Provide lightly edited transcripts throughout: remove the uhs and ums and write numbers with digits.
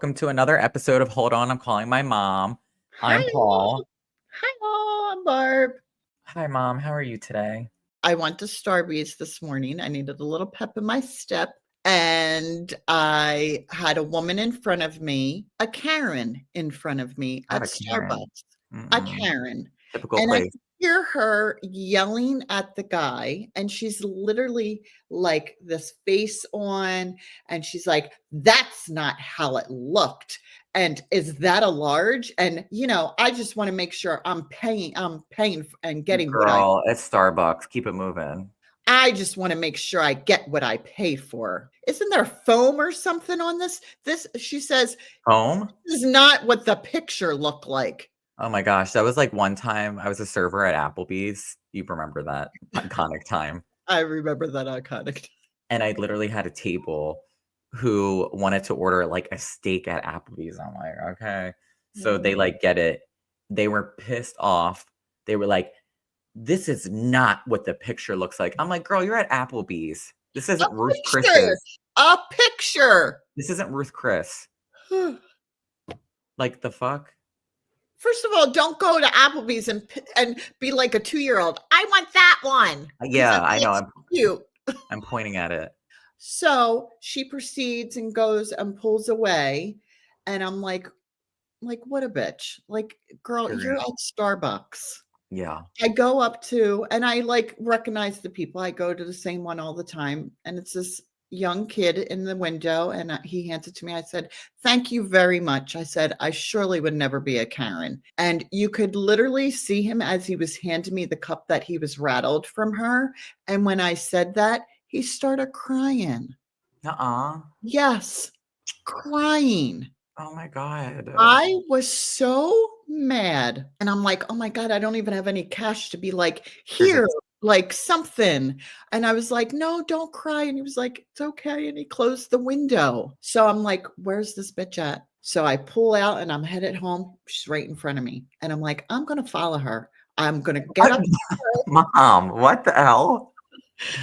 welcome to another episode of Hold On, I'm Calling My Mom. I'm Hi, Paul. hi, I'm Barb. Hi, Mom. How are you today? I went to Starbucks this morning. I needed a little pep in my step, and I had a woman in front of me, a Karen in front of me Not at a Karen. Starbucks, a Mm-mm. Karen. Typical And I place. could hear her yelling at the guy, and she's literally like this face on, and she's like, "That's not how it looked. And is that a large?" And I just want to make sure I'm paying and getting what Girl, it's Starbucks. Keep it moving. I just want to make sure I get what I pay for. Isn't there foam or something on this? She says, Home? this is not what the picture looked like. Oh my gosh. That was like one time I was a server at Applebee's. You remember that iconic time. I remember that iconic. And I literally had a table who wanted to order like a steak at Applebee's. I'm like, okay. So they like get it. They were pissed off. They were like, this is not what the picture looks like. I'm like, girl, you're at Applebee's. This isn't Ruth Chris's. A picture. This isn't Ruth Chris. Like the fuck? First of all, don't go to Applebee's and be like a 2-year-old. I want that one. Yeah, I know. I'm cute. I'm pointing at it. So she proceeds and goes and pulls away, and I'm like, what a bitch. Like, girl, you're at Starbucks. Yeah. I go up to, and I like recognize the people. I go to the same one all the time, and it's this young kid in the window, and he hands it to me. I said, "Thank you very much." I said, "I surely would never be a Karen." And you could literally see him as he was handing me the cup that he was rattled from her. And when I said that, he started crying. Yes, crying. Oh my God. I was so mad. And I'm like, oh my God, I don't even have any cash to be like, here, like something. And I was like, no, don't cry. And he was like, it's okay. And he closed the window. So I'm like, where's this bitch at? So I pull out and I'm headed home. She's right in front of me. And I'm like, I'm going to follow her. I'm going to get up. Mom, what the hell?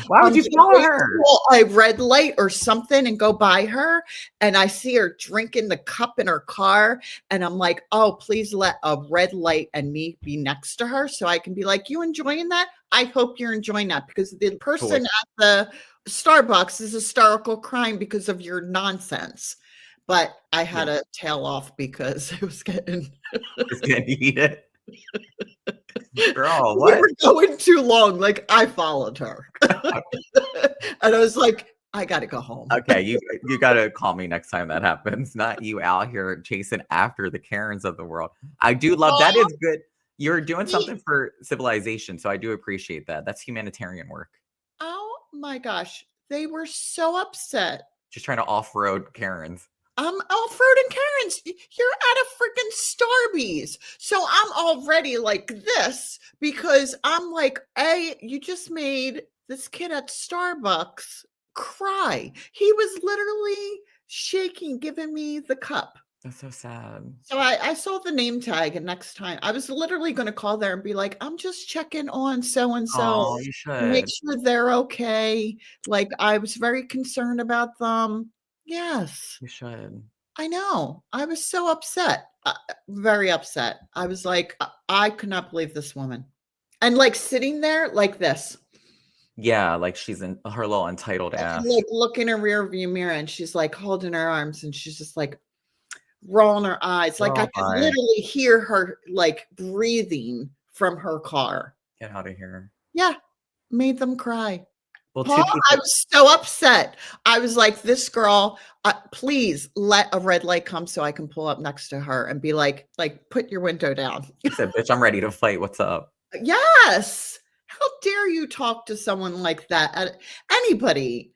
Why would you follow her? A red light or something and go by her, and I see her drinking the cup in her car, and I'm like, oh, please let a red light and me be next to her so I can be like, you enjoying that? I hope you're enjoying that, because the person at the Starbucks is hysterical crying because of your nonsense. But I had to tail off because it was getting heated. Girl, what? We were going too long. Like, I followed her. And I was like, I gotta go home. Okay, you gotta call me next time that happens. Not you out here chasing after the Karens of the world. I do love that. Is good. You're doing something for civilization, so I do appreciate that. That's humanitarian work. Oh my gosh, they were so upset. Just trying to off-road Karens. Off-roading Karens. You're at a freaking Starbucks. So I'm already like this because I'm like, you just made this kid at Starbucks cry. He was literally shaking, giving me the cup. That's so sad. So I saw the name tag, and next time I was literally going to call there and be like, I'm just checking on so-and-so. Oh, you should. Make sure they're okay. Like, I was very concerned about them. Yes. You should. I know. I was so upset. Very upset. I was like, I could not believe this woman. And like sitting there like this. Yeah, like she's in her little entitled ass. Like look in her rear view mirror, and she's like holding her arms, and she's just like rolling her eyes. Like I could literally hear her like breathing from her car. Get out of here. Yeah. Made them cry. Well, Paul, I was so upset. I was like, this girl, please let a red light come so I can pull up next to her and be like, put your window down. He said, bitch, I'm ready to fight. What's up? Yes. How dare you talk to someone like that? Anybody.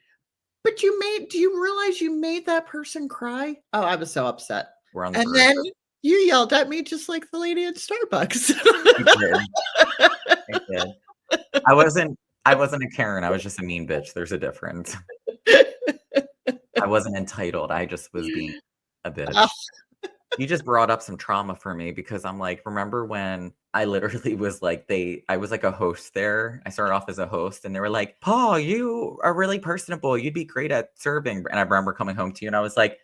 But do you realize you made that person cry? Oh, I was so upset. And then you yelled at me just like the lady at Starbucks. I did. I wasn't a Karen. I was just a mean bitch. There's a difference. I wasn't entitled. I just was being a bitch. You just brought up some trauma for me because I'm like, remember when I literally was like, I was like a host there. I started off as a host and they were like, Paul, you are really personable. You'd be great at serving. And I remember coming home to you and I was like,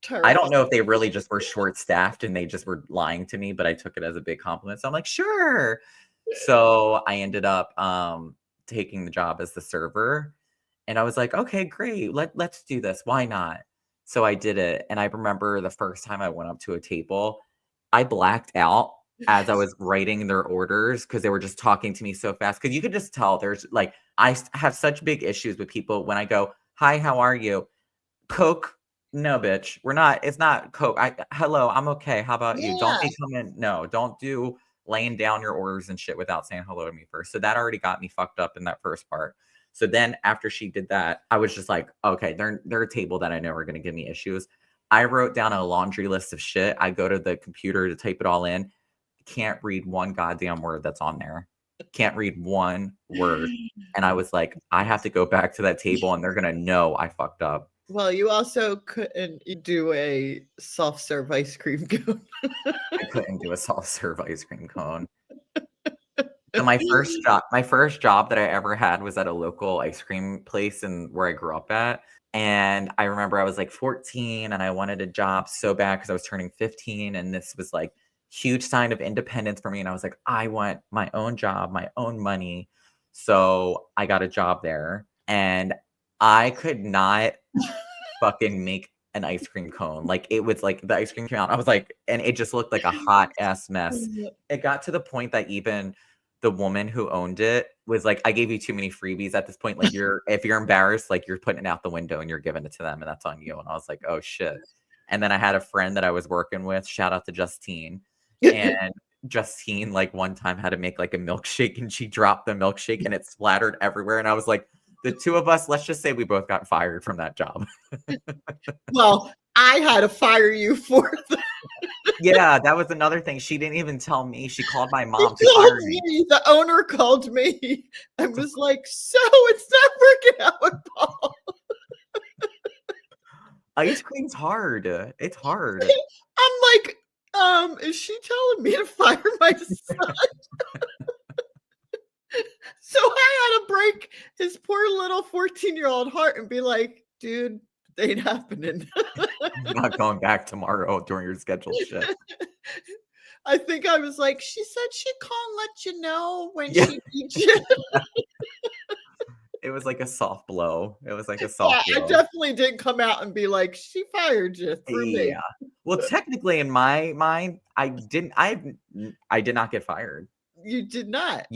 I don't Terrifying. know if they really just were short-staffed and they just were lying to me, but I took it as a big compliment. So I'm like, "Sure." So I ended up, taking the job as the server, and I was like, "Okay, great. Let's do this. Why not?" So I did it, and I remember the first time I went up to a table, I blacked out as I was writing their orders because they were just talking to me so fast. Because you could just tell there's, like, have such big issues with people when I go, "Hi, how are you?" Coke? No, bitch. We're not it's not Coke. Hello, I'm okay. How about you? Don't Yeah. be coming no, don't do laying down your orders and shit without saying hello to me first. So that already got me fucked up in that first part. So then after she did that, I was just like, okay, they're a table that I know are gonna give me issues. I wrote down a laundry list of shit. I go to the computer to type it all in. Can't read one goddamn word that's on there. Can't read one word. And I was like, I have to go back to that table and they're gonna know I fucked up. Well, you also couldn't do a self-serve ice cream cone. I couldn't do a self-serve ice cream cone. So my first job that I ever had was at a local ice cream place in where I grew up at. And I remember I was like 14 and I wanted a job so bad because I was turning 15. And this was like huge sign of independence for me. And I was like, I want my own job, my own money. So I got a job there and I could not fucking make an ice cream cone. Like, it was like the ice cream came out. I was like and it just looked like a hot ass mess. It got to the point that even the woman who owned it was like, "I gave you too many freebies at this point. Like, if you're embarrassed, like, you're putting it out the window and you're giving it to them, and that's on you." And I was like, "Oh, shit." And then I had a friend that I was working with, shout out to Justine, and Justine, like, one time had to make, like, a milkshake, and she dropped the milkshake, and it splattered everywhere, and I was like, "The 2 of us, let's just say we both got fired from that job." Well, I had to fire you for that. Yeah, that was another thing. She didn't even tell me. She called my He mom to called fire me. me, the owner called me and was like, "So it's not working out with Paul." Ice cream's hard. It's hard. I'm like, is she telling me to fire my son? So I had to break his poor little 14-year-old heart and be like, "Dude, it ain't happening." I'm not going back tomorrow during your scheduled shift. I think I was like, "She said she'd call and let you know when Yeah. she needs you." It was like a soft blow. It was like a Yeah, soft I blow. definitely didn't come out and be like, "She fired you through me." Yeah. Well, technically in my mind, I did not get fired. You did not.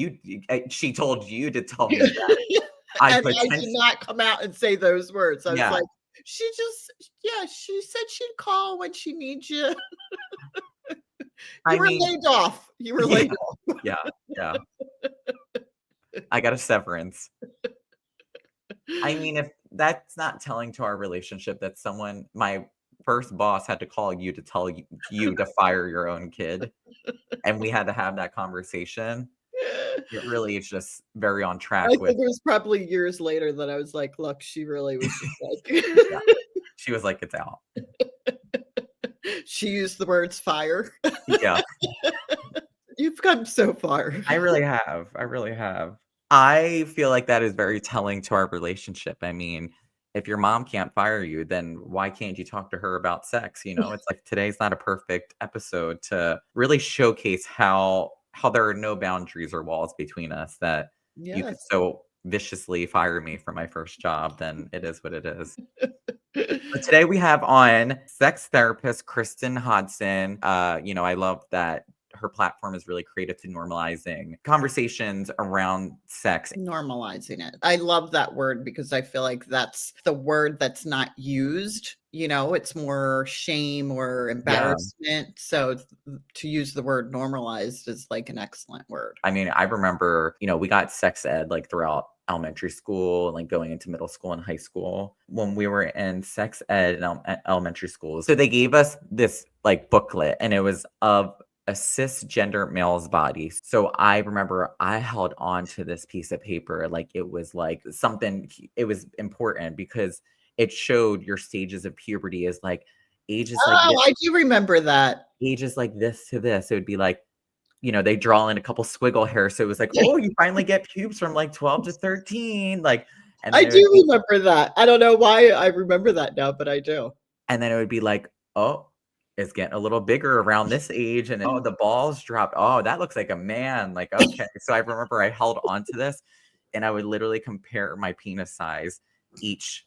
She told you to tell me that I And I did potentially not come out and say those words. I was yeah. like, "She just yeah, she said she'd call when she needs you." You I were mean, laid off. You were yeah, laid off. yeah, yeah. I got a severance. I mean, if that's not telling to our relationship that my first boss had to call you to tell you to fire your own kid, and we had to have that conversation, it really is just very on I track with think it was probably years later that I was like, "Look, she really was just like." yeah. She was like, "It's out." She used the words "fire." Yeah, You've come so far. I really have. I really have. I feel like that is very telling to our relationship. I mean, if your mom can't fire you, then why can't you talk to her about sex? You know, it's like today's not a perfect episode to really showcase how there are no boundaries or walls between us that you could Yes. so viciously fire me for my first job, then it is what it is. But today we have on sex therapist Kristin Hodson. I love that her platform is really creative to normalizing conversations around sex. Normalizing it. I love that word because I feel like that's the word that's not used. It's more shame or Yeah. embarrassment. So to use the word normalized is like an excellent word. I mean, I remember, we got sex ed like throughout elementary school and like going into middle school and high school when we were in sex ed in elementary schools. So they gave us this like booklet and it was of a cisgender male's body. So I remember I held on to this piece of paper like it was like something, it was important because it showed your stages of puberty as like ages like Oh, I do remember that. ages like this to this. It would be like, they draw in a couple squiggle hairs. So it was like, oh, you finally get pubes from like 12 to 13. Like, and I then it would do be, remember that. I don't know why I remember that now, but I do. And then it would be like, oh, it's getting a little bigger around this age. And oh, the balls dropped. Oh, that looks like a man. Like, okay. So I remember I held on to this and I would literally compare my penis size each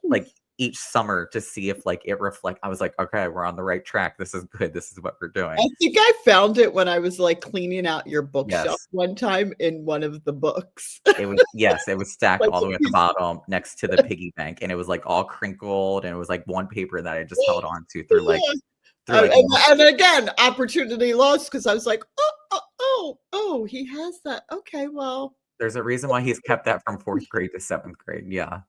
summer to see if like it reflect. I was like, okay, we're on the right track. This is good. This is what we're doing. I think I found it when I was like cleaning out your bookshelf Yes. one time in one of the books. It was stacked Like all the way at the bottom next to the piggy bank. And it was like all crinkled. And it was like one paper that I just held on to through like Yeah. most. And again, opportunity lost because I was like, oh, he has that. Okay, well, There's a reason why he's kept that from 4th grade to 7th grade. Yeah.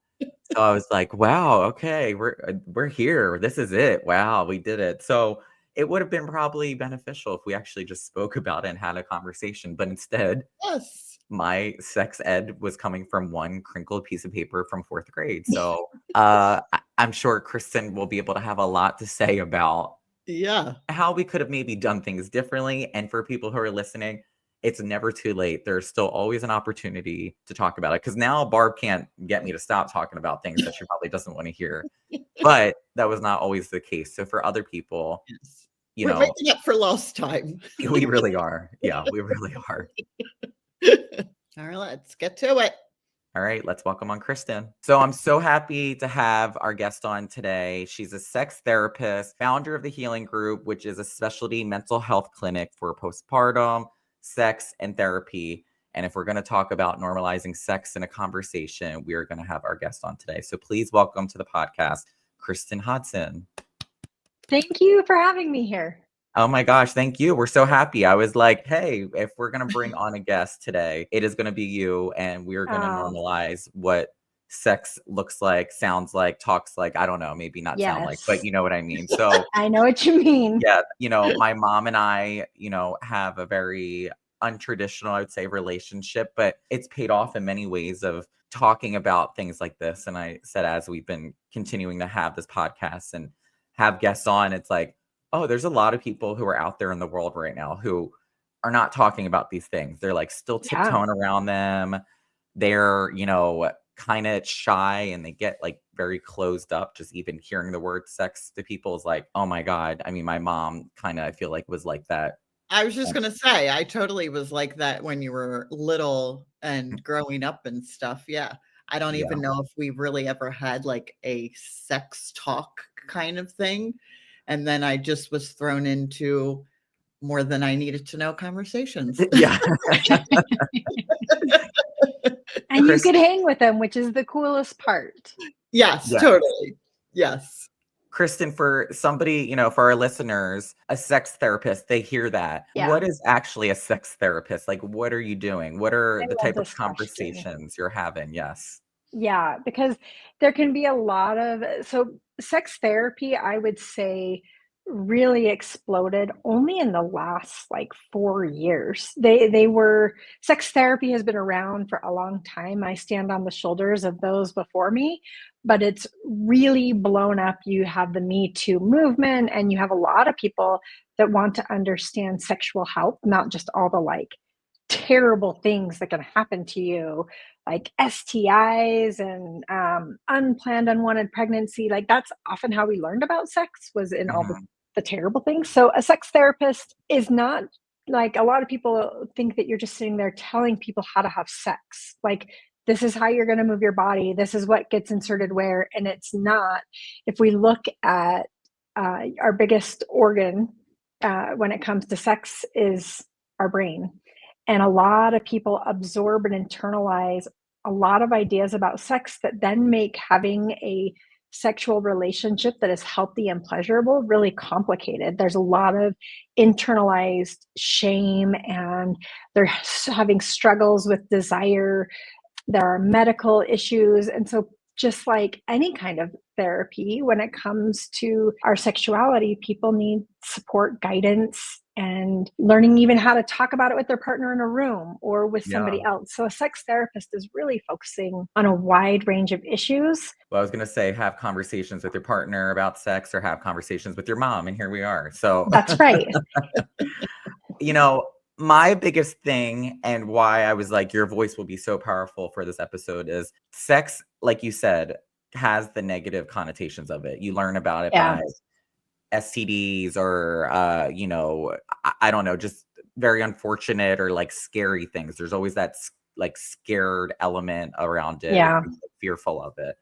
So I was like, wow, okay, we're here. This is it. Wow, we did it. So it would have been probably beneficial if we actually just spoke about it and had a conversation. But instead, yes. my sex ed was coming from one crinkled piece of paper from 4th grade. So I'm sure Kristen will be able to have a lot to say about Yeah. how we could have maybe done things differently. And for people who are listening, it's never too late. There's still always an opportunity to talk about it. Because now Barb can't get me to stop talking about things that she probably doesn't want to hear. But that was not always the case. So for other people, Yes. you We're know, making up for lost time. we really are. Yeah, we really are. All right, let's get to it. All right, let's welcome on Kristen. So I'm so happy to have our guest on today. She's a sex therapist, founder of the Healing Group, which is a specialty mental health clinic for postpartum, sex, and therapy. And if we're going to talk about normalizing sex in a conversation, we are going to have our guest on today. So please welcome to the podcast, Kristin Hodson. Thank you for having me here. Oh my gosh, thank you. We're so happy. I was like, hey, if we're going to bring on a guest today, it is going to be you, and we're going to normalize what sex looks like, sounds like, talks like. I don't know, maybe not sound like, but you know what I mean. So I know what you mean. yeah, my mom and I, have a very untraditional, I would say, relationship, but it's paid off in many ways of talking about things like this. And I said, as we've been continuing to have this podcast and have guests on, it's like, oh, there's a lot of people who are out there in the world right now who are not talking about these things. They're like still tiptoeing around them. They're, kind of shy and they get like very closed up. Just even hearing the word sex to people is like, oh my God. I mean, my mom kind of, I feel like, was like that. I was just going to say, I totally was like that when you were little and growing up and stuff. Yeah. I don't even know if we really ever had like a sex talk kind of thing. And then I just was thrown into more than I needed to know conversations. Yeah. And you could hang with them, which is the coolest part. Yes, totally. Yes. Kristen, for somebody, for our listeners, a sex therapist, they hear that. Yeah. What is actually a sex therapist? Like, what are you doing? What are the type of question. conversations you're having? Yes. Yeah, because there can be a lot of, so sex therapy, I would say, really exploded only in the last like 4 years. Sex therapy has been around for a long time. I stand on the shoulders of those before me, but it's really blown up. You have the Me Too movement, and you have a lot of people that want to understand sexual health, not just all the like terrible things that can happen to you, like STIs and unplanned unwanted pregnancy. Like that's often how we learned about sex, was in all the terrible things. So a sex therapist is not like, a lot of people think that you're just sitting there telling people how to have sex. Like, this is how you're going to move your body. This is what gets inserted where. And it's not. If we look at our biggest organ when it comes to sex is our brain. And a lot of people absorb and internalize a lot of ideas about sex that then make having a sexual relationship that is healthy and pleasurable really complicated. There's a lot of internalized shame, and they're having struggles with desire. There are medical issues. And so just like any kind of therapy, when it comes to our sexuality, people need support, guidance, and learning even how to talk about it with their partner in a room or with somebody else. So a sex therapist is really focusing on a wide range of issues. Well, I was going to say, have conversations with your partner about sex, or have conversations with your mom. And here we are. So that's right. My biggest thing, and why I was like, your voice will be so powerful for this episode, is sex, like you said, has the negative connotations of it. You learn about it by STDs or, I don't know, just very unfortunate or like scary things. There's always that like scared element around it or Yeah. fearful of it.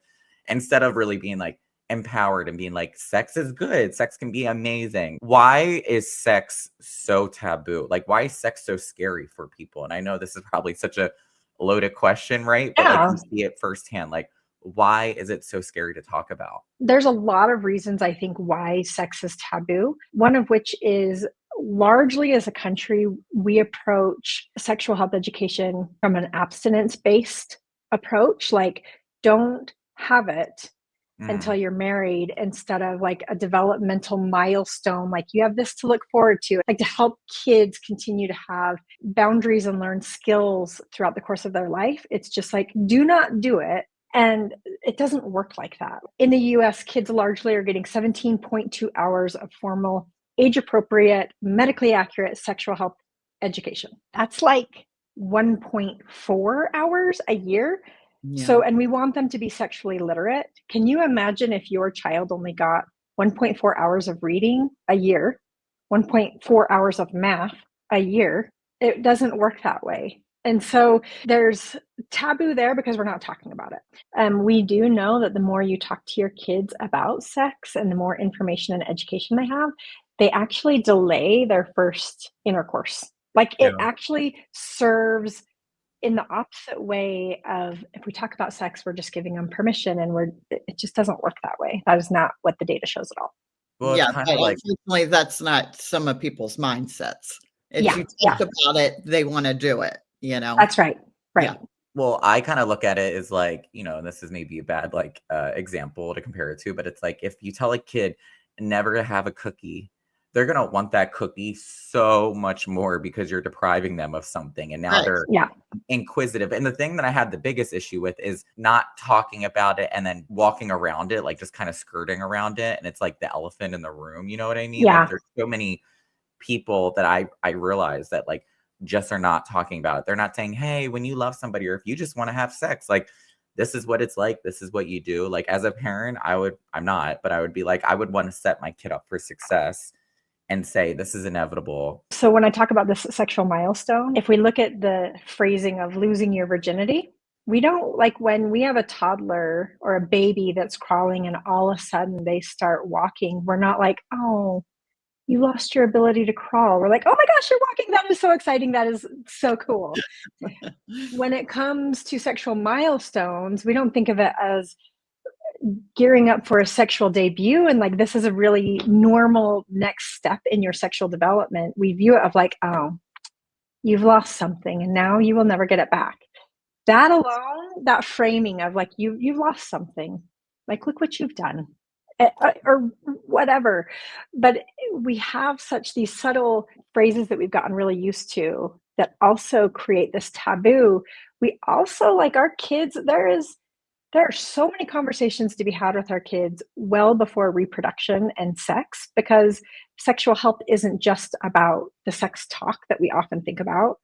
Instead of really being like empowered and being like, sex is good, sex can be amazing. Why is sex so taboo? Like, why is sex so scary for people? And I know this is probably such a loaded question, right? But like Yeah. you see it firsthand. Like, why is it so scary to talk about? There's a lot of reasons I think why sex is taboo. One of which is largely as a country, we approach sexual health education from an abstinence based approach. Like, don't have it until you're married instead of like a developmental milestone. Like, you have this to look forward to, like to help kids continue to have boundaries and learn skills throughout the course of their life. It's just like, do not do it. And it doesn't work like that. In the US, kids largely are getting 17.2 hours of formal, age appropriate, medically accurate sexual health education. That's like 1.4 hours a year. Yeah. So, and we want them to be sexually literate. Can you imagine if your child only got 1.4 hours of reading a year, 1.4 hours of math a year? It doesn't work that way. And so there's taboo there because we're not talking about it. We do know that the more you talk to your kids about sex and the more information and education they have, they actually delay their first intercourse. Like, it actually serves in the opposite way of, if we talk about sex, we're just giving them permission, and it just doesn't work that way. That is not what the data shows at all. Well, Yeah, it's kind but of like, unfortunately, that's not some of people's mindsets. If Yeah, you yeah. talk about it, they wanna do it, you know? That's right. Right. Yeah. well, I kind of look at it as like, and this is maybe a bad like example to compare it to, but it's like if you tell a kid never to have a cookie, they're gonna want that cookie so much more because you're depriving them of something, and now Right. they're Yeah. inquisitive. And the thing that I had the biggest issue with is not talking about it and then walking around it, like just kind of skirting around it, and it's like the elephant in the room. You know what I mean? Like Yeah. there's so many people that I realize that like just are not talking about it. They're not saying, hey, when you love somebody or if you just want to have sex, like this is what it's like. This is what you do. Like as a parent, I'm not, but I would be like, I would want to set my kid up for success and say, this is inevitable. So when I talk about this sexual milestone, if we look at the phrasing of losing your virginity, we don't, like when we have a toddler or a baby that's crawling and all of a sudden they start walking, we're not like, oh, you lost your ability to crawl. We're like, oh my gosh, you're walking. That is so exciting. That is so cool. When it comes to sexual milestones, we don't think of it as gearing up for a sexual debut and like this is a really normal next step in your sexual development. We view it of like, oh, you've lost something and now you will never get it back. That alone, that framing of like you've lost something, like look what you've done, or whatever. But we have such these subtle phrases that we've gotten really used to that also create this taboo. We also, like our kids, there are so many conversations to be had with our kids well before reproduction and sex, because sexual health isn't just about the sex talk that we often think about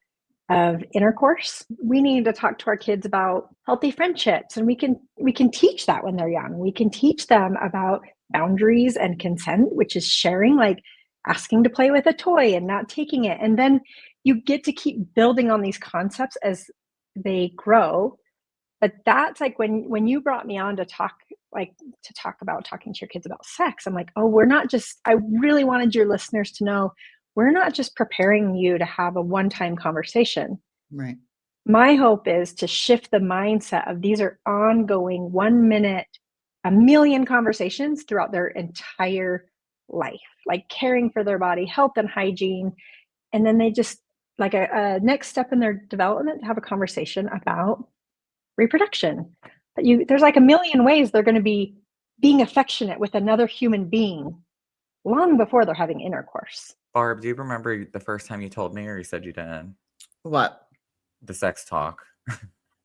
of intercourse. We need to talk to our kids about healthy friendships, and we can teach that when they're young. We can teach them about boundaries and consent, which is sharing, like asking to play with a toy and not taking it. And then you get to keep building on these concepts as they grow. But that's like when you brought me on to talk about talking to your kids about sex, I'm like, oh, I really wanted your listeners to know we're not just preparing you to have a one-time conversation. Right. My hope is to shift the mindset of these are ongoing 1 minute, a million conversations throughout their entire life, like caring for their body, health and hygiene. And then they just like a next step in their development to have a conversation about reproduction. But there's like a million ways they're going to be being affectionate with another human being long before they're having intercourse. Barb, do you remember the first time you told me, or you said you didn't? What? The sex talk.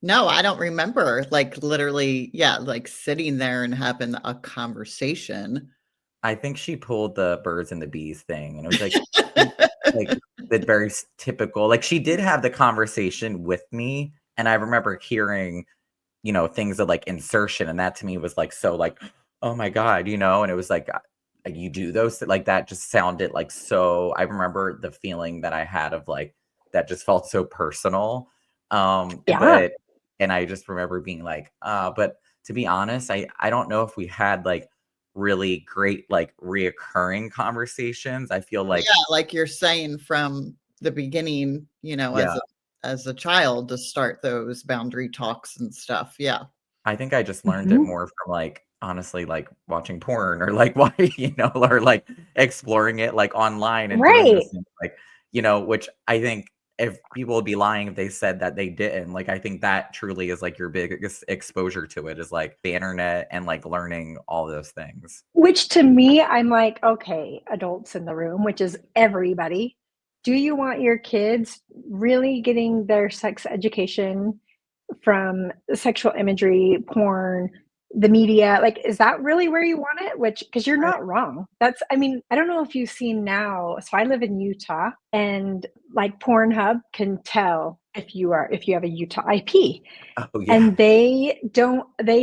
No, I don't remember. Like literally, yeah, like sitting there and having a conversation. I think she pulled the birds and the bees thing, and it was like the very typical. Like she did have the conversation with me, and I remember hearing, things of like insertion, and that to me was like so like, oh my god, and it was like you do those, like, that just sounded like so I remember the feeling that I had of like that just felt so personal. Yeah. But and I just remember being like, but to be honest, I don't know if we had like really great like reoccurring conversations. I feel like Yeah, like you're saying from the beginning, yeah, as a child to start those boundary talks and stuff. Yeah. I think I just learned it Mhm. more from like honestly like watching porn or like why or like exploring it like online and doing Right. those things like which I think if people would be lying if they said that they didn't. Like I think that truly is like your biggest exposure to it is like the internet and like learning all those things. Which to me, I'm like, okay, adults in the room, which is everybody. Do you want your kids really getting their sex education from sexual imagery, porn, the media? Like, is that really where you want it? Which, because you're Right. not wrong. That's, I mean, I don't know if you've seen now. So I live in Utah, and like Pornhub can tell if you have a Utah IP. Oh yeah. And they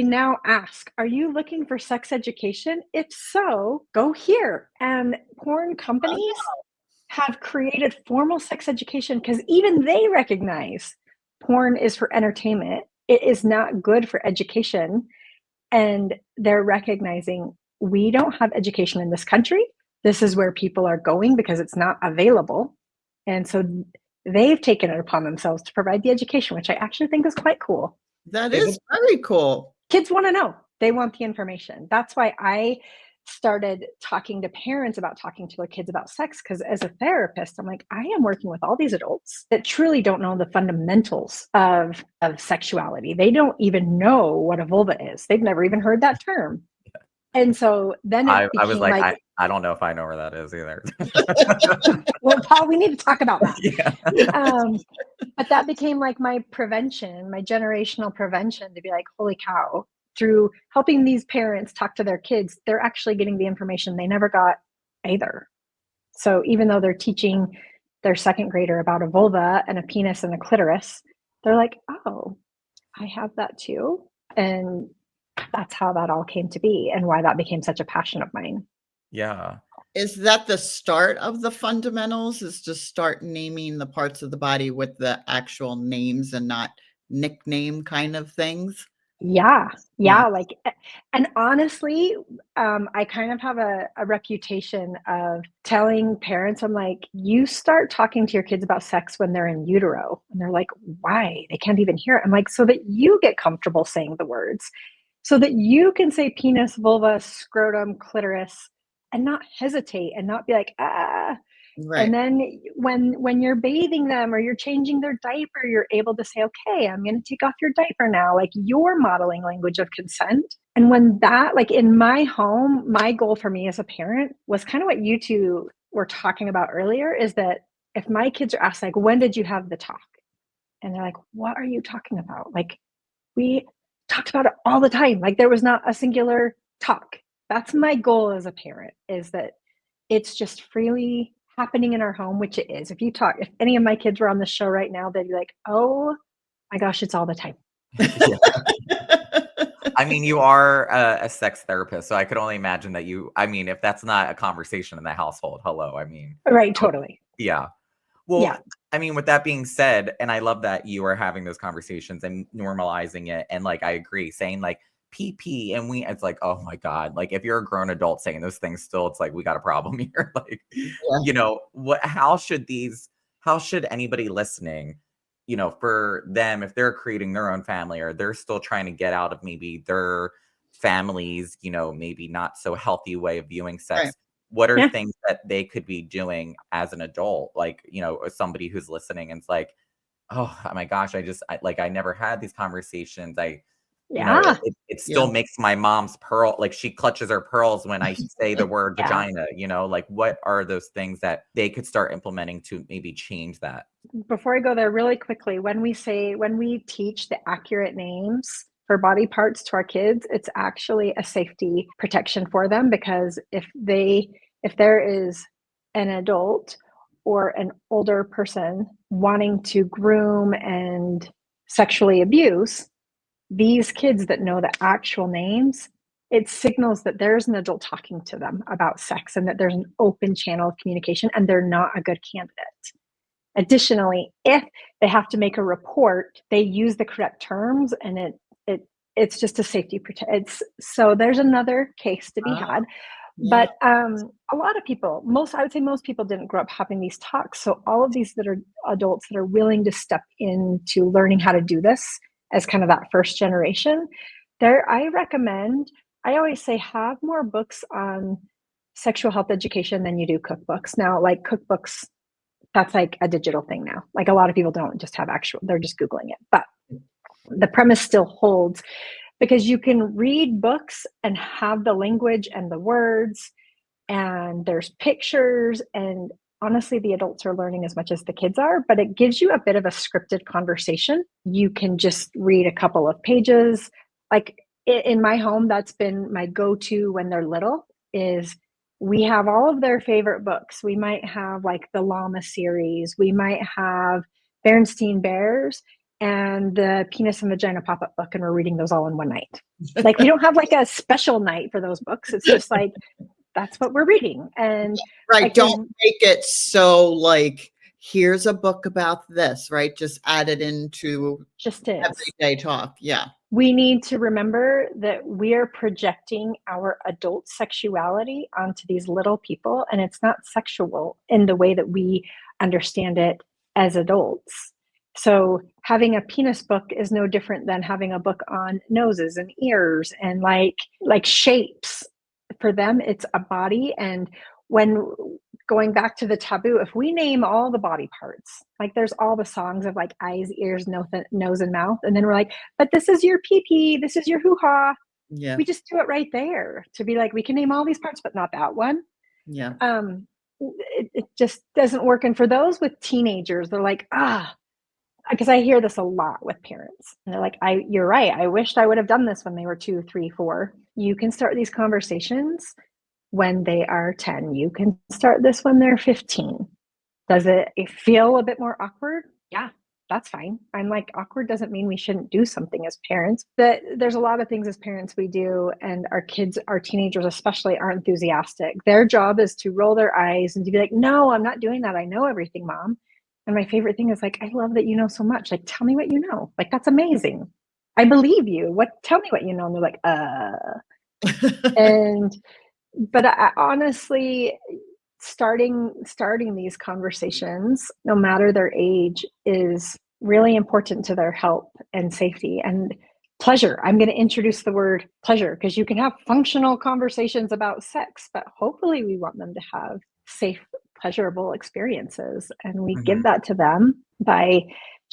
now ask, are you looking for sex education? If so, go here. And porn companies have created formal sex education because even they recognize porn is for entertainment. It is not good for education. And they're recognizing we don't have education in this country. This is where people are going because it's not available. And so they've taken it upon themselves to provide the education, which I actually think is quite cool. That Is is it very cool. Kids want to know. They want the information. That's why I started talking to parents about talking to their kids about sex, because as a therapist, I'm like, I am working with all these adults that truly don't know the fundamentals of sexuality. They don't even know what a vulva is. They've never even heard that term. And so then it I was became like, like, I don't know if I know where that is either. well, Paul, we need to talk about that. Yeah. But that became like my prevention, my generational prevention, to be like, holy cow, through helping these parents talk to their kids, they're actually getting the information they never got either. So even though they're teaching their second grader about a vulva and a penis and a clitoris, they're like, oh, I have that too. And that's how that all came to be and why that became such a passion of mine. Yeah. Is that the start of the fundamentals? Is to start naming the parts of the body with the actual names and not nickname kind of things? Yeah, Yeah. yeah, like, and honestly, I kind of have a reputation of telling parents, I'm like, you start talking to your kids about sex when they're in utero, and they're like, why? They can't even hear it. I'm like, so that you get comfortable saying the words, so that you can say penis, vulva, scrotum, clitoris, and not hesitate and not be like, ah. Right. And then when you're bathing them or you're changing their diaper, you're able to say, okay, I'm going to take off your diaper now. Like you're modeling language of consent. And when that, like in my home, my goal for me as a parent was kind of what you two were talking about earlier, is that if my kids are asked, like, when did you have the talk? And they're like, what are you talking about? Like, we talked about it all the time. Like there was not a singular talk. That's my goal as a parent, is that it's just freely happening in our home, which it is. If any of my kids were on the show right now, they'd be like, oh my gosh, it's all the time. Yeah. I mean, you are a sex therapist, so I could only imagine that I mean, if that's not a conversation in the household, hello, I mean, Right, oh, totally. yeah. Well, Yeah. I mean, with that being said, and I love that you are having those conversations and normalizing it. And like, I agree, saying like PP and it's like, oh my God, like if you're a grown adult saying those things still, it's like, we got a problem here. Like, Yeah. how should anybody listening, for them, if they're creating their own family or they're still trying to get out of maybe their families, maybe not so healthy way of viewing Right. sex, what are Yeah. things that they could be doing as an adult? Like, as somebody who's listening and it's like, oh my gosh, I never had these conversations. Yeah. It Yeah. still makes my mom's pearl, like she clutches her pearls when I say the word Yeah. vagina, like what are those things that they could start implementing to maybe change that? Before I go there, really quickly, when we teach the accurate names for body parts to our kids, it's actually a safety protection for them, because if there is an adult or an older person wanting to groom and sexually abuse these kids that know the actual names, it signals that there's an adult talking to them about sex and that there's an open channel of communication, and they're not a good candidate. Additionally, if they have to make a report, they use the correct terms, and it's just a safety protect. So there's another case to be had. Yeah. But a lot of people, I would say most people didn't grow up having these talks. So all of these that are adults that are willing to step into learning how to do this as kind of that first generation, I always say have more books on sexual health education than you do cookbooks. Now, like cookbooks, that's like a digital thing now. Like a lot of people don't just have they're just Googling it. But the premise still holds, because you can read books and have the language and the words, and there's pictures, and honestly, the adults are learning as much as the kids are, but it gives you a bit of a scripted conversation. You can just read a couple of pages. Like in my home, that's been my go-to when they're little, is we have all of their favorite books. We might have like the Llama series. We might have Berenstain Bears and the Penis and Vagina pop-up book, and we're reading those all in one night. Like we don't have like a special night for those books. It's just like, that's what we're reading. And right. like, Don't make it so like, here's a book about this, right? Just add it into just is everyday talk. Yeah. We need to remember that we are projecting our adult sexuality onto these little people, and it's not sexual in the way that we understand it as adults. So having a penis book is no different than having a book on noses and ears and like shapes. For them, it's a body. And when going back to the taboo, if we name all the body parts, like there's all the songs of like eyes, ears, nose, and mouth, and then we're like, but this is your pee-pee, this is your hoo-ha. Yeah. We just do it right there to be like, we can name all these parts, but not that one. Yeah. It just doesn't work. And for those with teenagers, they're like, because I hear this a lot with parents. And they're like, you're right. I wished I would have done this when they were 2, 3, 4. You can start these conversations when they are 10. You can start this when they're 15. Does it feel a bit more awkward? Yeah, that's fine. I'm like, awkward doesn't mean we shouldn't do something as parents. But there's a lot of things as parents we do, and our kids, our teenagers especially, aren't enthusiastic. Their job is to roll their eyes and to be like, no, I'm not doing that. I know everything, Mom. And my favorite thing is like, I love that you know so much. Like, tell me what you know. Like, that's amazing. I believe you. Tell me what you know. And they're like, but I honestly, starting these conversations, no matter their age, is really important to their health and safety and pleasure. I'm going to introduce the word pleasure, because you can have functional conversations about sex, but hopefully we want them to have safe, pleasurable experiences. And we give that to them by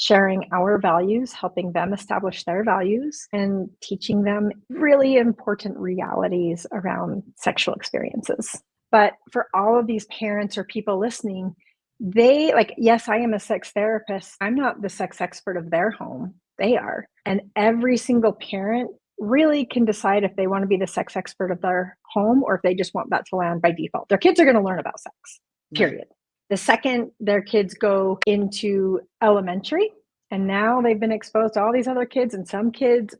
sharing our values, helping them establish their values, and teaching them really important realities around sexual experiences. But for all of these parents or people listening, they like, yes, I am a sex therapist. I'm not the sex expert of their home. They are. And every single parent really can decide if they want to be the sex expert of their home or if they just want that to land by default. Their kids are going to learn about sex, period. The second their kids go into elementary, and now they've been exposed to all these other kids, and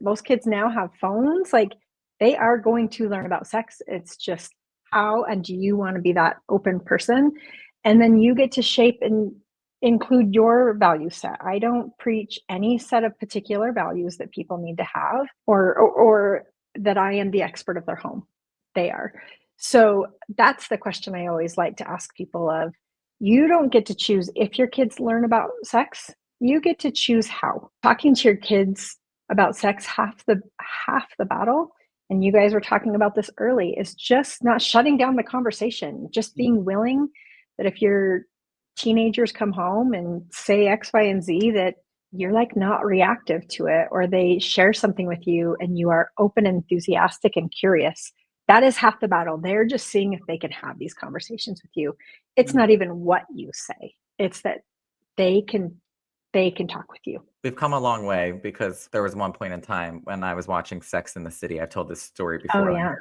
most kids now have phones, like they are going to learn about sex. It's just how, and do you want to be that open person? And then you get to shape and include your value set. I don't preach any set of particular values that people need to have, or that I am the expert of their home. They are. So that's the question I always like to ask people of, you don't get to choose if your kids learn about sex. You get to choose how. Talking to your kids about sex, half the battle, and you guys were talking about this early, is just not shutting down the conversation, just being willing that if your teenagers come home and say X, Y, and Z, that you're like not reactive to it, or they share something with you and you are open, enthusiastic, and curious. That is half the battle. They're just seeing if they can have these conversations with you. It's not even what you say. It's that they can talk with you. We've come a long way, because there was one point in time when I was watching Sex in the City. I've told this story before. Oh,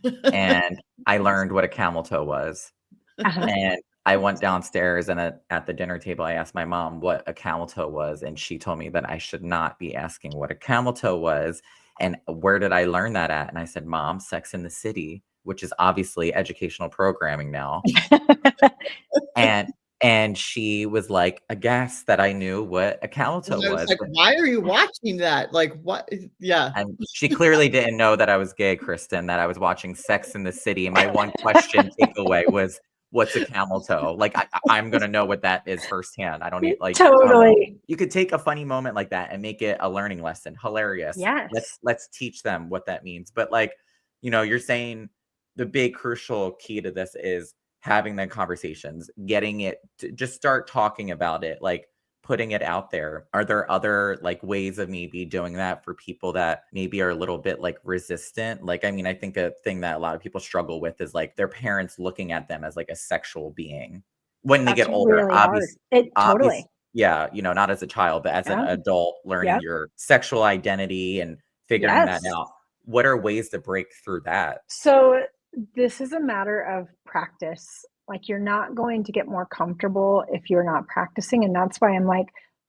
yeah. And I learned what a camel toe was. And I went downstairs, and at the dinner table, I asked my mom what a camel toe was. And she told me that I should not be asking what a camel toe was. And where did I learn that at? And I said, Mom, Sex in the City, which is obviously educational programming now. And she was like aghast that I knew what a camel toe And I was was. like, why are you watching that? Like, what? Yeah. And she clearly didn't know that I was gay, Kristin, that I was watching Sex in the City. And my one question takeaway was, what's a camel toe? Like, I'm going to know what that is firsthand. I don't need, like, Totally. you could take a funny moment like that and make it a learning lesson. Hilarious. Yes. Let's teach them what that means. But like, you're saying the big crucial key to this is having the conversations, getting it to just start talking about it, like putting it out there. Are there other like ways of maybe doing that for people that maybe are a little bit like resistant? Like, I mean, I think a thing that a lot of people struggle with is like their parents looking at them as like a sexual being when they That's get older. really hard. It totally. Yeah, not as a child, but as an Yeah. adult, learning Yep. your sexual identity and figuring that Yes. out. What are ways to break through that? So this is a matter of practice. Like, you're not going to get more comfortable if you're not practicing. And that's why I'm like,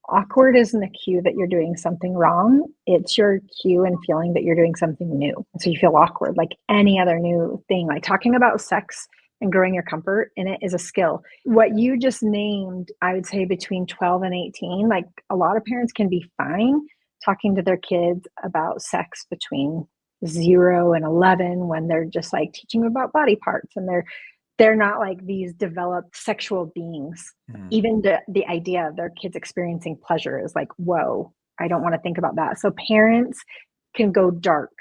awkward isn't a cue that you're doing something wrong. It's your cue and feeling that you're doing something new. So you feel awkward, like any other new thing. Like, talking about sex and growing your comfort in it is a skill. What you just named, I would say between 12 and 18, like a lot of parents can be fine talking to their kids about sex between 0 and 11, when they're just like teaching them about body parts, and they're not like these developed sexual beings. Even the idea of their kids experiencing pleasure is like, whoa, I don't want to think about that. So parents can go dark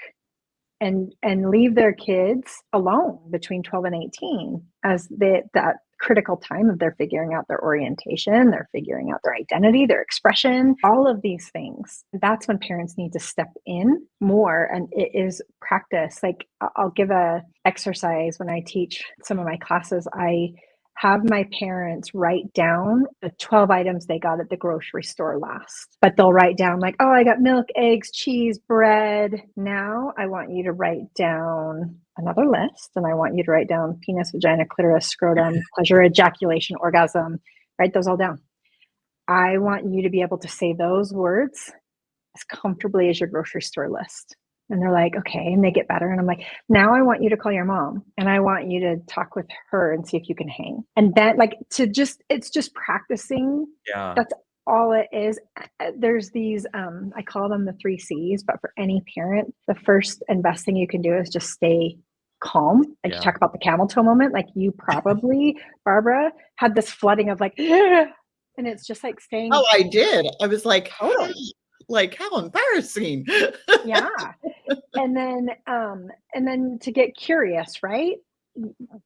and leave their kids alone between 12 and 18 as that critical time of their figuring out their orientation, they're figuring out their identity, their expression, all of these things. That's when parents need to step in more, and it is practice. Like, I'll give a exercise when I teach some of my classes. I have my parents write down the 12 items they got at the grocery store last. But they'll write down like, oh, I got milk, eggs, cheese, bread. Now I want you to write down another list, and I want you to write down penis, vagina, clitoris, scrotum, pleasure, ejaculation, orgasm. Write those all down. I want you to be able to say those words as comfortably as your grocery store list. And they're like, okay, and they get better. And I'm like, now I want you to call your mom, and I want you to talk with her and see if you can hang. And then it's just practicing. Yeah. That's all it is. There's these, I call them the 3 C's, but for any parent, the first and best thing you can do is just stay calm. Like, you talk about the camel toe moment, like you probably, Barbara, had this flooding of like, and it's just like staying. Oh, I did. I was like, totally. Like, how embarrassing. Yeah. And then to get curious, right?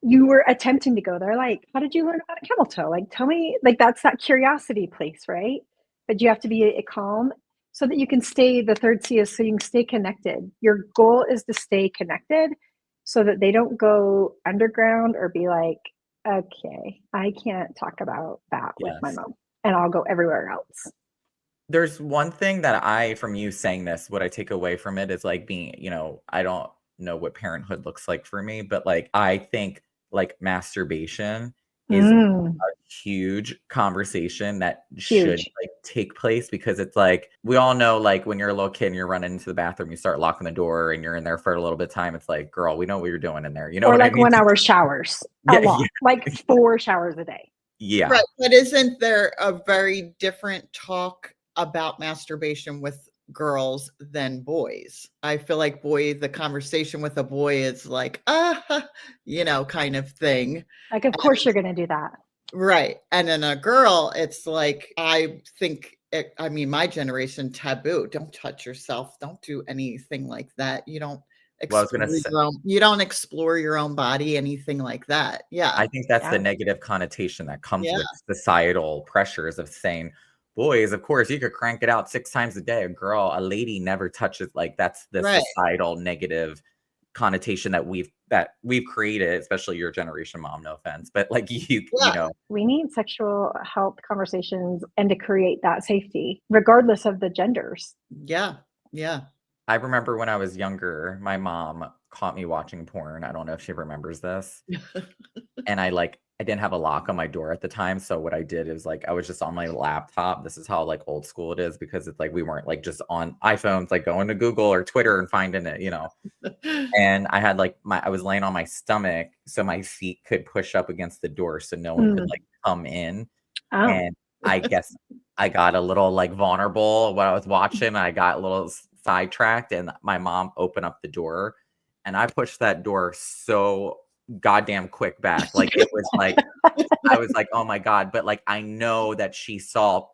You were attempting to go there. Like, how did you learn about a camel toe? Like, tell me, like, that's that curiosity place, right? But you have to be calm so that you can stay. The 3rd C is so you can stay connected. Your goal is to stay connected so that they don't go underground or be like, okay, I can't talk about that with my mom, and I'll go everywhere else. There's one thing that from you saying this, what I take away from it is like being, I don't know what parenthood looks like for me, but like, I think like masturbation is a huge conversation that should like take place, because it's like, we all know, like when you're a little kid and you're running into the bathroom, you start locking the door and you're in there for a little bit of time. It's like, girl, we know what you're doing in there. You know or what like I mean? 1 hour showers, a lot, like 4 showers a day. Yeah. Right. But isn't there a very different talk about masturbation with girls than boys? I feel like the conversation with a boy is like, kind of thing. Like, of course you're going to do that. Right. And then a girl, it's like, I think, my generation, taboo. Don't touch yourself. Don't do anything like that. You don't explore your own body, anything like that. Yeah. I think that's the negative connotation that comes with societal pressures of saying, boys, of course, you could crank it out 6 times a day. A lady never touches. Like, that's the societal negative connotation that we've created, especially your generation, Mom, no offense, but like you know, we need sexual health conversations and to create that safety regardless of the genders. Yeah. I remember when I was younger, my mom caught me watching porn. I don't know if she remembers this. And I like I didn't have a lock on my door at the time. So what I did is like, I was just on my laptop. This is how like old school it is, because it's like, we weren't like just on iPhones, like going to Google or Twitter and finding it, you know? And I had like I was laying on my stomach so my feet could push up against the door so no one could like come in. Oh. And I guess I got a little like vulnerable when I was watching. I got a little sidetracked, and my mom opened up the door, and I pushed that door so goddamn quick back. Like it was like, I was like, oh my God. But like, I know that she saw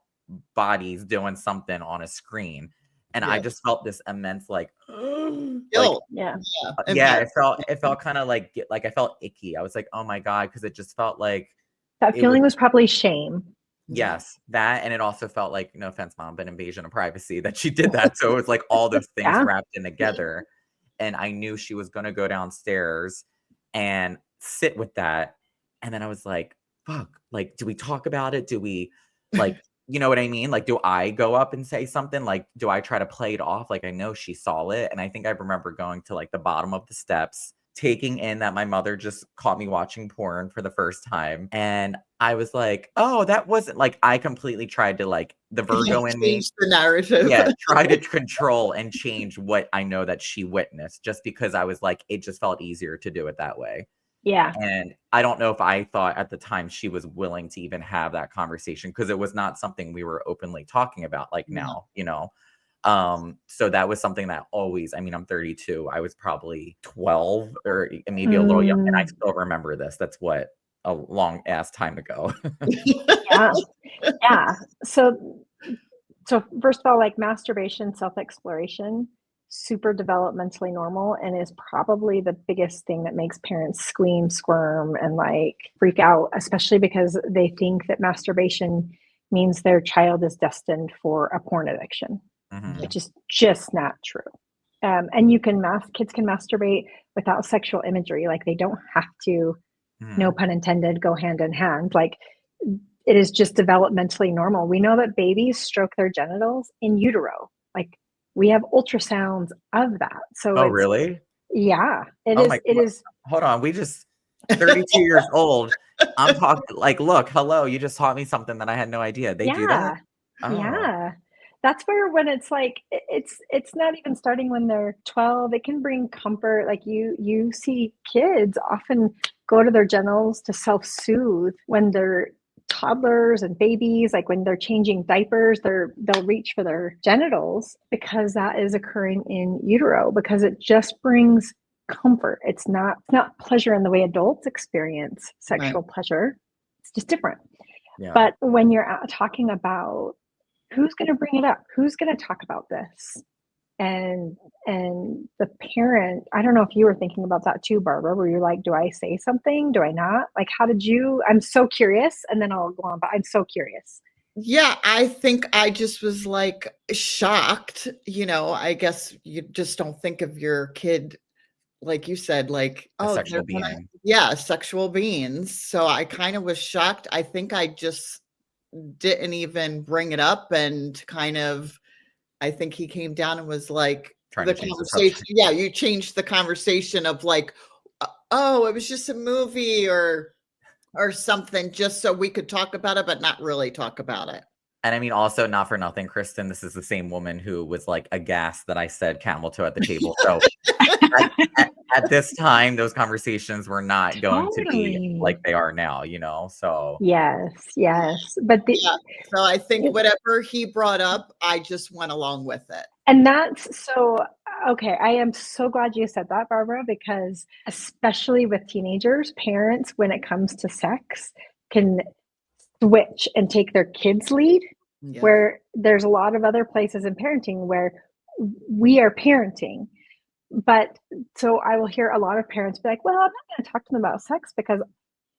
bodies doing something on a screen. And I just felt this immense like, Guilt. Yeah. yeah, it felt kind of like I felt icky. I was like, oh my God, because it just felt like That feeling was probably shame. yes, that, and it also felt like, no offense, mom, but invasion of privacy that she did that. So it was like all those things wrapped in together. And I knew she was going to go downstairs and sit with that. And then I was like, fuck, like, do we talk about it? Do we like, you know what I mean? Like, do I go up and say something? Like, do I try to play it off? Like, I know she saw it. And I think I remember going to like the bottom of the steps, taking in that my mother just caught me watching porn for the first time. And I was like, oh, that wasn't like, I completely tried to like, the Virgo in me. Change the narrative. Yeah, try to control and change what I know that she witnessed, just because I was like, it just felt easier to do it that way. Yeah. And I don't know if I thought at the time she was willing to even have that conversation, because it was not something we were openly talking about like now, you know? So that was something that always, I mean, I'm 32. I was probably 12 or maybe a little young. And I still remember this. That's what, a long ass time ago. Yeah. Yeah. So first of all, like masturbation, self-exploration, super developmentally normal, and is probably the biggest thing that makes parents scream, squirm, and like freak out, especially because they think that masturbation means their child is destined for a porn addiction, which is just not true. And kids can masturbate without sexual imagery. Like they don't have to, no pun intended, go hand in hand. Like it is just developmentally normal. We know that babies stroke their genitals in utero. Like we have ultrasounds of that. So oh, really? Yeah, it is. Hold on. We just 32 years old. I'm talking like, look, hello. You just taught me something that I had no idea. They do that. Oh. Yeah. That's where when it's like, it's not even starting when they're 12. It can bring comfort. Like you see kids often go to their genitals to self-soothe when they're toddlers and babies. Like when they're changing diapers, they'll reach for their genitals because that is occurring in utero, because it just brings comfort. It's not pleasure in the way adults experience sexual pleasure. It's just different. Yeah. But when you're talking about who's going to bring it up, who's going to talk about this, and the parent, I don't know if you were thinking about that too, Barbara, where you're like, do I say something? Do I not? Like, how did you? I'm so curious, and then I'll go on, but I'm so curious. Yeah, I think I just was like shocked. You know, I guess you just don't think of your kid, like you said, like, a sexual being. Sexual beings. So I kind of was shocked. I think I just didn't even bring it up, and kind of, I think he came down and was like, the conversation. Yeah, you changed the conversation of like, oh, it was just a movie or something, just so we could talk about it, but not really talk about it. And I mean, also, not for nothing, Kristin, this is the same woman who was like aghast that I said camel toe at the table. So at this time, those conversations were not going to be like they are now, you know? So yes. But so I think whatever he brought up, I just went along with it. And that's so, okay. I am so glad you said that, Barbara, because especially with teenagers, parents, when it comes to sex, can switch and take their kids' lead, where there's a lot of other places in parenting where we are parenting. But so I will hear a lot of parents be like, well, I'm not going to talk to them about sex because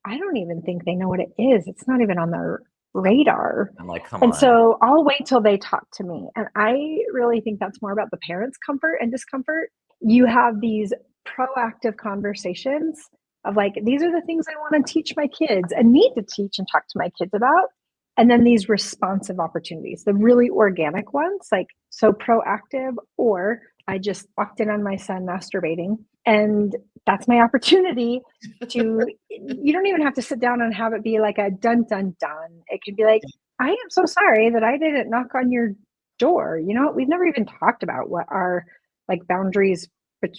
I don't even think they know what it is. It's not even on their radar. I'm like, come on. And so I'll wait till they talk to me. And I really think that's more about the parents' comfort and discomfort. You have these proactive conversations of like, these are the things I want to teach my kids and need to teach and talk to my kids about. And then these responsive opportunities, the really organic ones, like so proactive, or I just walked in on my son masturbating And that's my opportunity to, you don't even have to sit down and have it be like a dun dun dun. It can be like, I am so sorry that I didn't knock on your door. You know, we've never even talked about what our like boundaries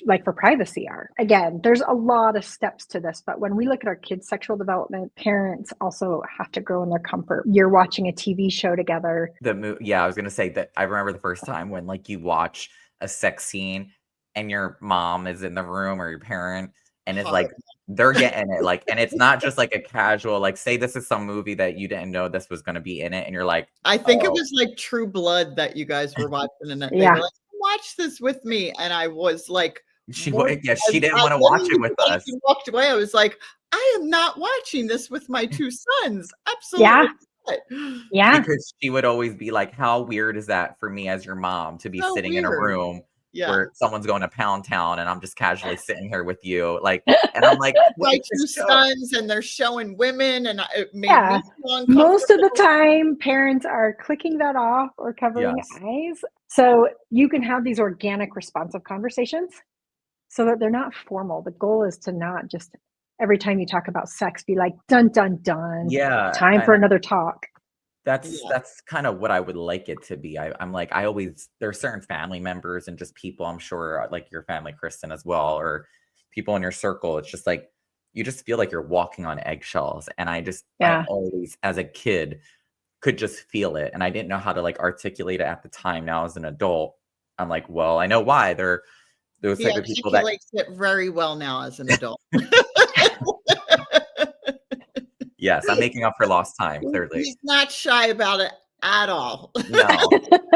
like for privacy are. Again, there's a lot of steps to this, but when we look at our kids' sexual development, parents also have to grow in their comfort. You're watching a TV show together. Yeah, I was gonna say that I remember the first time when like you watch a sex scene and your mom is in the room or your parent and it's like they're getting it, like, and it's not just like a casual, like, say this is some movie that you didn't know this was gonna be in it, and you're like, I think it oh. was like True Blood that you guys were watching, and they Yeah. were like, "Watch this with me," and I was like, She mortified. she didn't I want to watch literally it with got up us. and walked away. I was like, "I am not watching this with my 2 sons. Absolutely Yeah. not." Yeah. Because she would always be like, "How weird is that for me as your mom to be So sitting in a weird. room Yeah. where someone's going to Pound Town and I'm just casually sitting here with you?" Like, and I'm like, "What My is 2 this show?" sons, and they're showing women, and it made Yeah. me feel Most of the uncomfortable. time, parents are clicking that off or covering Yes. eyes. So you can have these organic, responsive conversations so that they're not formal. The goal is to not just every time you talk about sex be like, dun, dun, dun, Yeah, time for and another talk. that's Yeah. that's kind of what I would like it to be. I'm like, I always there are certain family members and just people, I'm sure, like your family, Kristen, as well, or people in your circle. It's just like you just feel like you're walking on eggshells. And I Yeah. always, as a kid, could just feel it. And I didn't know how to like articulate it at the time. Now as an adult, I'm like, well, I know why. They're those He type of people that articulates it very well now as an adult. yes, I'm making up for lost time, clearly. He's not shy about it at all. No.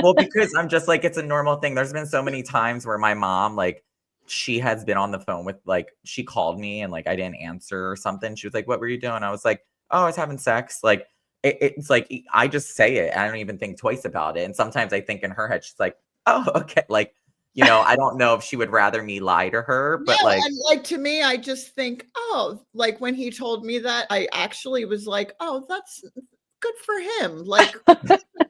Well, because I'm just like, it's a normal thing. There's been so many times where my mom, like, she has been on the phone with, like, she called me and, like, I didn't answer or something. She was like, "What were you doing?" I was like, "Oh, I was having sex." Like, it's like, I just say it. I don't even think twice about it. And sometimes I think in her head, she's like, "Oh, okay." Like, I don't know if she would rather me lie to her, No, but like, and, like, to me, I just think, "Oh," like, when he told me that, I actually was like, "Oh, that's good for him." Like,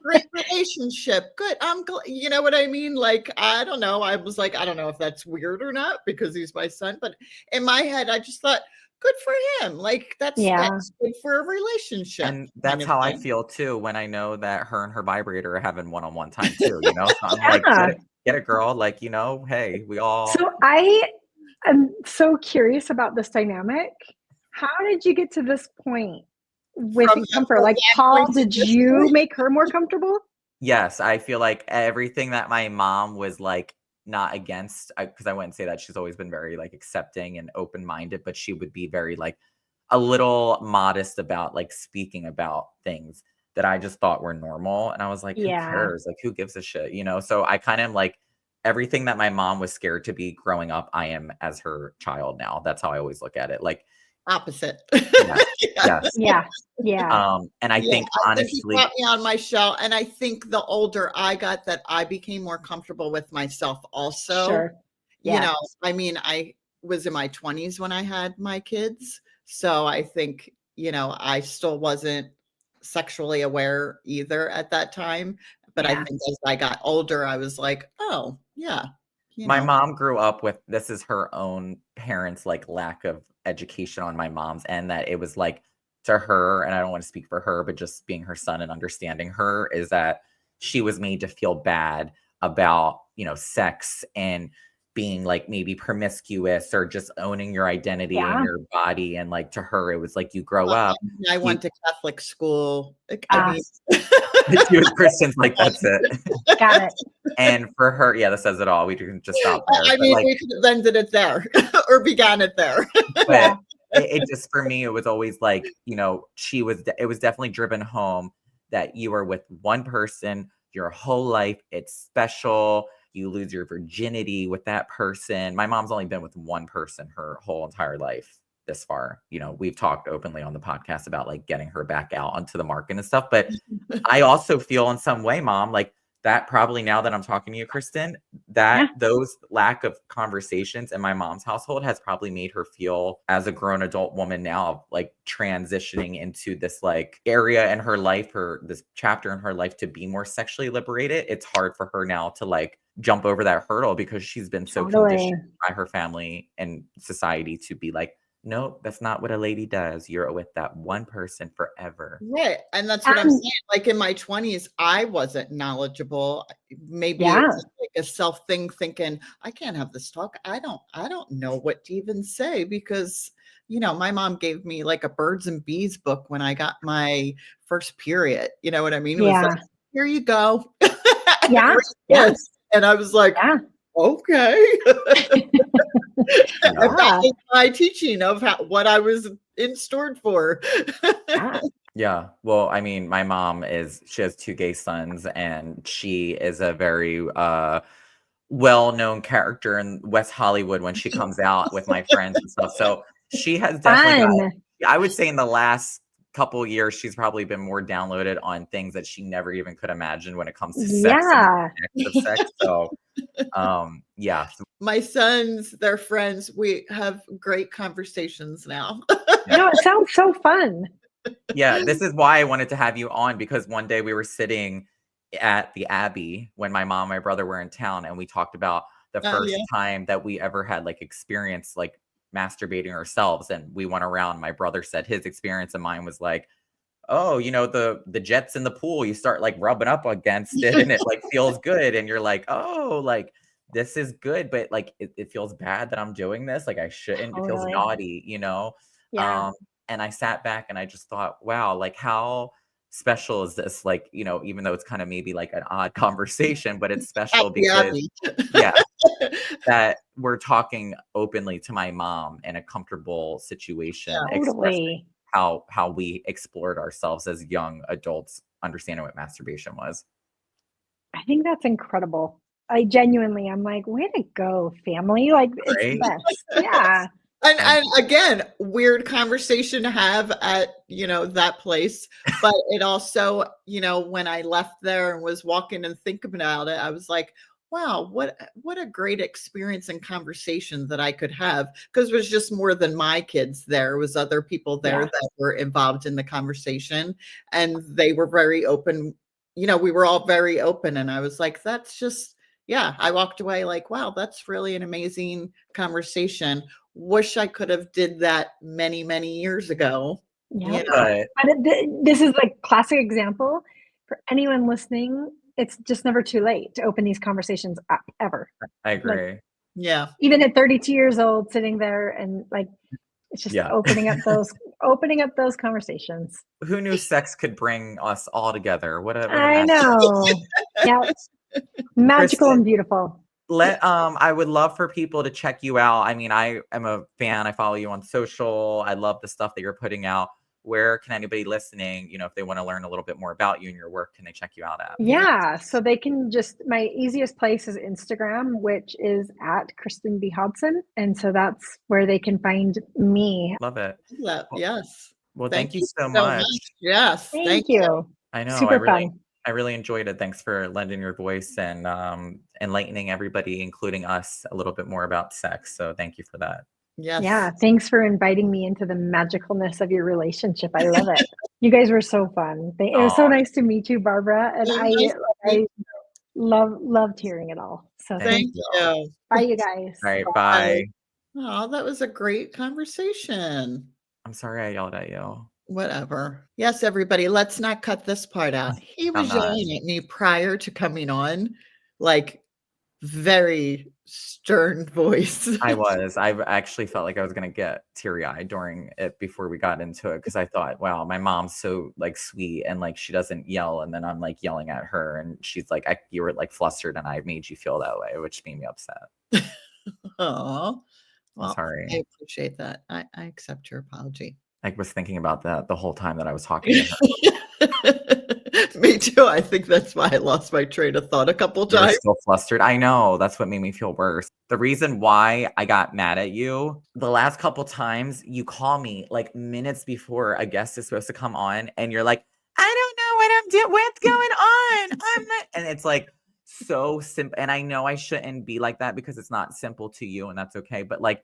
great relationship. Good. I'm glad. You know what I mean? Like, I don't know. I was like, I don't know if that's weird or not because he's my son, but in my head, I just thought, good for him. Like, Yeah. that's good for a relationship and kind that's of how I thing. feel too when I know that her and her vibrator are having one-on-one time too. So I'm like, Yeah. get it, girl. Like, hey, we all So I am so curious about this dynamic. How did you get to this point with From comfort? Like, that Paul, point to did this you point. make her more comfortable? yes, I feel like everything that my mom was like not against, because I wouldn't say that she's always been very like accepting and open-minded, but she would be very like a little modest about like speaking about things that I just thought were normal. And I was like, who Yeah. cares? Like, who gives a shit? So I kind of am like everything that my mom was scared to be growing up, I am as her child now. That's how I always look at it. Like, Opposite. yes, Yes. yes. Yeah. Yeah. And I Yeah, think I think he honestly, brought me on my shell, and I think the older I got that I became more comfortable with myself also. Sure. You Yeah. know, I mean, I was in my 20s when I had my kids, so I think, I still wasn't sexually aware either at that time, but I Yeah. think as I got older, I was like, "Oh, yeah," you my know? mom grew up with this is her own parents' like lack of education on my mom's end that it was like to her, and I don't want to speak for her, but just being her son and understanding her is that she was made to feel bad about, sex and being like maybe promiscuous or just owning your identity and Yeah. your body. And like to her, it was like you grow Well, up, I you went to Catholic school. Like, I Ah, mean she was Christians, like that's it. got it. And for her, yeah, that says it all. We can just stop there. I But mean, like we could have ended it there or began it there. Yeah. but it just for me, it was always like, it was definitely driven home that you are with one person your whole life. It's special. You lose your virginity with that person. My mom's only been with one person her whole entire life this far. We've talked openly on the podcast about like getting her back out onto the market and stuff. But I also feel in some way, mom, like that probably now that I'm talking to you, Kristen, that Yeah. those lack of conversations in my mom's household has probably made her feel as a grown adult woman now, like transitioning into this like area in her life or this chapter in her life to be more sexually liberated. It's hard for her now to like jump over that hurdle because she's been so Totally. conditioned by her family and society to be like, no, that's not what a lady does. You're with that one person forever. Right. And that's what I'm And saying. Like in my 20s, I wasn't knowledgeable. Maybe it yeah, was like a self thing thinking, I can't have this talk. I don't know what to even say because my mom gave me like a birds and bees book when I got my first period. You know what I mean? It was like, yeah, here you go. yeah, Read yes, this. And I was like, yeah, okay. And Yeah. that yeah, was my teaching of what I was in stored for. yeah. Yeah. Well, I mean, my mom she has 2 gay sons, and she is a very well-known character in West Hollywood when she comes out with my friends and stuff. So she has definitely got, Fun. I would say in the last couple years, she's probably been more downloaded on things that she never even could imagine when it comes to sex and Yeah. the acts of sex. So yeah. My sons, their friends, we have great conversations now. No, it sounds so fun. Yeah, this is why I wanted to have you on, because one day we were sitting at the Abbey when my mom and my brother were in town, and we talked about the first Yeah. time that we ever had like experience like masturbating ourselves, and we went around. My brother said his experience, and mine was like, oh, the jets in the pool, you start like rubbing up against it and it like feels good, and you're like, oh, like this is good, but like it feels bad that I'm doing this, like I shouldn't, it feels Totally. naughty. Yeah. And I sat back and I just thought, wow, like how special is this? Like, even though it's kind of maybe like an odd conversation, but it's At special the because, Abbey. yeah, that we're talking openly to my mom in a comfortable situation, expressing Totally. how we explored ourselves as young adults, understanding what masturbation was. I think that's incredible. I'm like, way to go, family. Like, it's the Right? best. Yeah. And again, weird conversation to have at, that place. But it also, when I left there and was walking and thinking about it, I was like, wow, what a great experience and conversation that I could have. Because it was just more than my kids there. It was other people there Yeah. that were involved in the conversation. And they were very open. We were all very open. And I was like, that's just, yeah, I walked away like, wow, that's really an amazing conversation. Wish I could have did that many, many years ago, Yeah. you know? But But this is like classic example for anyone listening. It's just never too late to open these conversations up ever. I Like, agree. Yeah. even at 32 years old, sitting there and like, it's just Yeah. opening up those conversations. Who knew sex could bring us all together? What a I magic. know. Yeah. Magical Kristin, and beautiful. I would love for people to check you out. I mean, I am a fan. I follow you on social. I love the stuff that you're putting out. Where can anybody listening, if they want to learn a little bit more about you and your work, can they check you out at? Yeah. So they can my easiest place is Instagram, which is at Kristin B. Hodson. And so that's where they can find me. Love it. Well, Well, yes. thank you You so so much. Yes, Thank you. you. I know. Super fun. I really enjoyed it. Thanks for lending your voice and enlightening everybody, including us, a little bit more about sex. So thank you for that. Yes. Yeah. Thanks for inviting me into the magicalness of your relationship. I love it. You guys were so fun. It was so Aw, nice to meet you, Barbara. And Nice to meet I loved hearing it all. So thank Thank you. you. bye, you guys. All right. Bye. Bye. Oh, that was a great conversation. I'm sorry I yelled at you. Whatever. Yes, everybody, let's not cut this part out. He I'm was not. yelling at me prior to coming on, like very stern voice. I actually felt like I was gonna get teary-eyed during it before we got into it because I thought, wow, my mom's so like sweet and like she doesn't yell, and then I'm like yelling at her, and she's like, you were like flustered, and I made you feel that way, which made me upset. Oh, I'm well, sorry. I appreciate that. I accept your apology. I was thinking about that the whole time that I was talking to her. Me too. I think that's why I lost my train of thought a couple You were times. still flustered. I know. That's what made me feel worse. The reason why I got mad at you, the last couple times you call me like minutes before a guest is supposed to come on, and you're like, I don't know what I'm doing. What's going on? I'm not. And it's like so simple. And I know I shouldn't be like that because it's not simple to you, and that's okay. But like,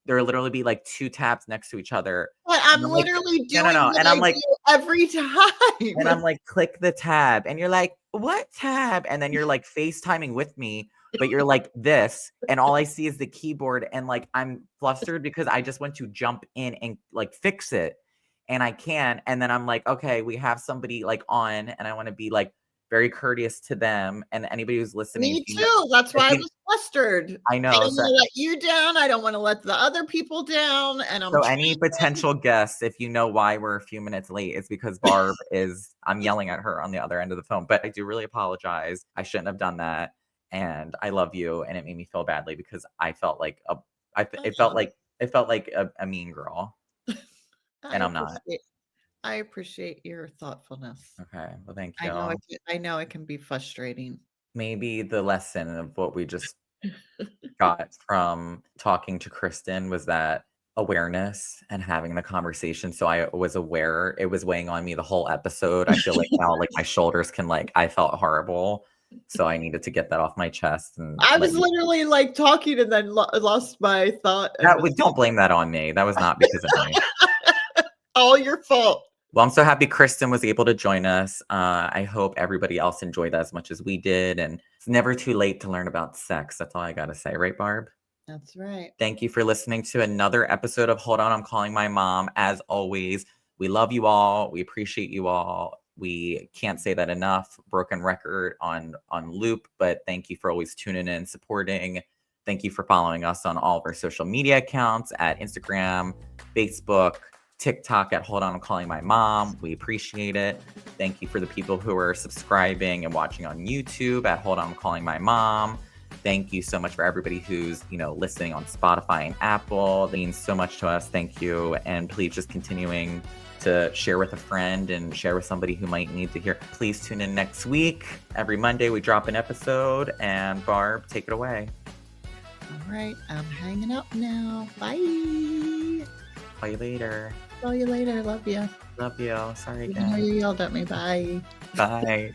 there'll literally be like 2 tabs next to each other. But I'm And I'm like, literally no, doing no. what And I I'm like, do every and time. I'm like, click the tab. And you're like, what tab? And then you're like FaceTiming with me but you're like this, and all I see is the keyboard, and like I'm flustered because I just want to jump in and like fix it, and I can, and then I'm like, okay, we have somebody like on, and I want to be like very courteous to them and anybody who's listening. Me too. That's if why I you was flustered. I I know. don't So, want to let you down. I don't want to let the other people down. And I'm so any potential guests, if you know why we're a few minutes late, it's because Barb I'm yelling at her on the other end of the phone. But I do really apologize. I shouldn't have done that. And I love you. And it made me feel badly because I felt like it felt like a mean girl. I And I'm not. appreciate your thoughtfulness. Okay. Well, thank I know you. I know it can be frustrating. Maybe the lesson of what we just got from talking to Kristin was that awareness and having the conversation. So I was aware it was weighing on me the whole episode. I feel like now, like my shoulders can I felt horrible. So I needed to get that off my chest and I let was you. literally like talking and then lost my thought and That was don't blame that on me. That was not because of me. all your fault. Well, I'm so happy Kristin was able to join us. I hope everybody else enjoyed that as much as we did. And it's never too late to learn about sex. That's all I got to say. Right, Barb? That's right. Thank you for listening to another episode of Hold On, I'm Calling My Mom. As always, we love you all. We appreciate you all. We can't say that enough. Broken record on loop, but thank you for always tuning in, supporting. Thank you for following us on all of our social media accounts at Instagram, Facebook, TikTok at Hold On, I'm Calling My Mom. We appreciate it. Thank you for the people who are subscribing and watching on YouTube at Hold On, I'm Calling My Mom. Thank you so much for everybody who's, listening on Spotify and Apple. It means so much to us. Thank you. And please just continuing to share with a friend and share with somebody who might need to hear. Please tune in next week. Every Monday we drop an episode. And Barb, take it away. All right. I'm hanging up now. Bye. Call you later. Call you later. Love you. Love you. Sorry Even though again. you yelled at me. Bye. Bye.